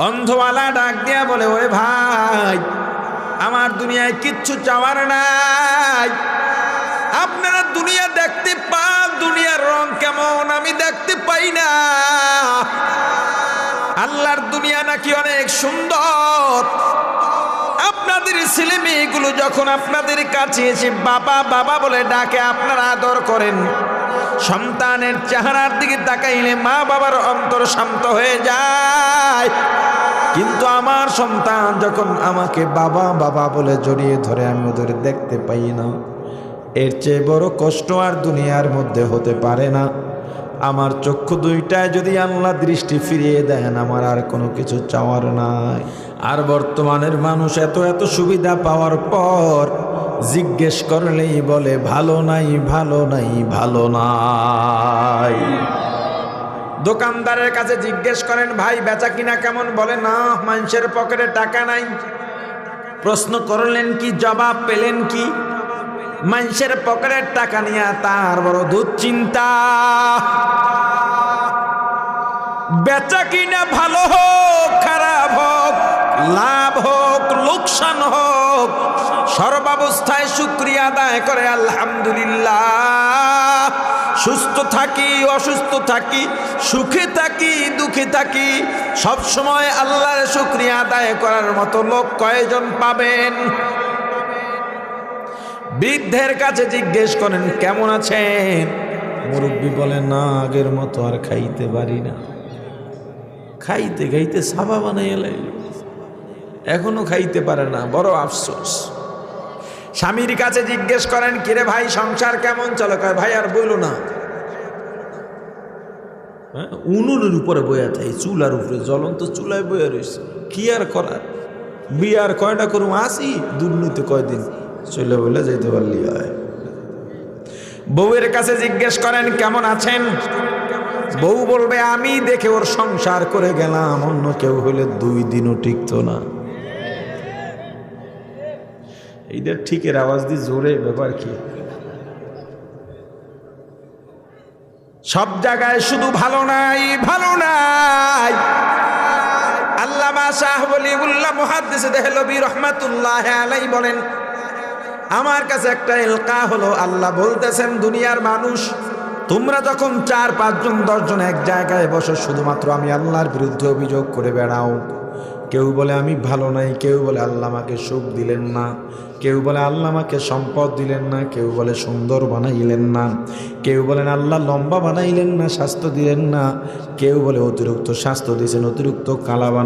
অন্ধওয়ালা ডাক দিয়া বলে, ওরে ভাই, আমার দুনিয়ায় কিচ্ছু চাওয়ার নাই। আপনারা দুনিয়া দেখতে পান, দুনিয়ার রং কেমন আমি দেখতে পাই না। আল্লাহর দুনিয়া নাকি অনেক সুন্দর। আপনাদের ছেলে মেয়েগুলো যখন আপনাদের কাছে এসে বাবা বাবা বলে ডাকে, আপনারা আদর করেন। সন্তানের চেহারার দিকে তাকাইলে মা বাবার অন্তর শান্ত হয়ে যায়। কিন্তু আমার সন্তান যখন আমাকে বাবা বাবা বলে জড়িয়ে ধরে, আমি ওদের দেখতে পাই না। এর চেয়ে বড় কষ্ট আর দুনিয়ার মধ্যে হতে পারে না। আমার চক্ষু দুইটায় যদি আল্লাহ দৃষ্টি ফিরিয়ে দেন, আমার আর কোনো কিছু চাওয়ার নাই। আর বর্তমানের মানুষ এত এত সুবিধা পাওয়ার পর জিজ্ঞেস করলেই বলে ভালো নাই, ভালো নাই, ভালো নাই। দোকানদারের কাছে জিজ্ঞেস করেন, ভাই বেচা কিনা কেমন? বলে না, মানুষের পকেটে টাকা নাই। প্রশ্ন করলেন কি, জবাব পেলেন কি? মানুষের পকেটের টাকা নিয়ে তার বড় দুশ্চিন্তা। বেচা কিনা ভালো হোক খারাপ হোক, লাভ হোক লোকসান হোক, সর্বাবস্থায় শুকরিয়া আদায় করে আলহামদুলিল্লাহ। সুস্থ থাকি অসুস্থ থাকি, সুখে থাকি দুঃখে থাকি, সব সময় আল্লাহর শুকরিয়া আদায় করার মতো লোক কয়জন পাবেন? বৃদ্ধের কাছে জিজ্ঞেস করেন কেমন আছেন? মুরব্বী বলেন না, আগের মতো আর খাইতে পারি না। খাইতে খাইতে সাবা বানাইয়া লাগল, এখনো খাইতে পারে না, বড় আফসোস। স্বামীর কাছে জিজ্ঞেস করেন, কিরে ভাই সংসার কেমন চলে? কয় ভাই আর বইল না, উনুনের উপরে বইয়া থাই, চুলার উপরে জ্বলন্ত চুলায় বইয়া রয়েছে, কি আর করার? বিয়ার কয়টা করুম, আসি দুর্নীতি কয়দিন চলে বলে যেতে পারলি হয়। বউয়ের কাছে জিজ্ঞেস করেন কেমন আছেন? বউ বলবে আমি দেখে ওর সংসার করে গেলাম, অন্য কেউ হলে 2 দিনও টিকতো না। এইটা ঠিকের আওয়াজ দিয়ে জোরে, ব্যাপার কি? সব জায়গায় শুধু ভালো নাই, ভালো নাই। আল্লামা শাহ ওলিউল্লাহ মুহাদ্দিস দেহলভী রহমাতুল্লাহ আলাইহি বলেন, আমার কাছে একটা এলকা হলো, আল্লাহ বলতেছেন দুনিয়ার মানুষ, তোমরা যখন 4-5 জন 10 জন এক জায়গায় বসে শুধুমাত্র আমি আল্লাহর বিরুদ্ধে অভিযোগ করে বেড়াও, কেউ বলে আমি ভালো নাই, কেউ বলে আল্লাহ আমাকে সুখ দিলেন না, কেউ বলে আল্লাহ আমাকে সম্পদ দিলেন না, কেউ বলে সুন্দর বানাইলেন না, কেউ বলেন আল্লাহ লম্বা বানাইলেন না, স্বাস্থ্য দিলেন না, কেউ বলে অতিরিক্ত স্বাস্থ্য দিয়েছেন, অতিরিক্ত কালা বানাই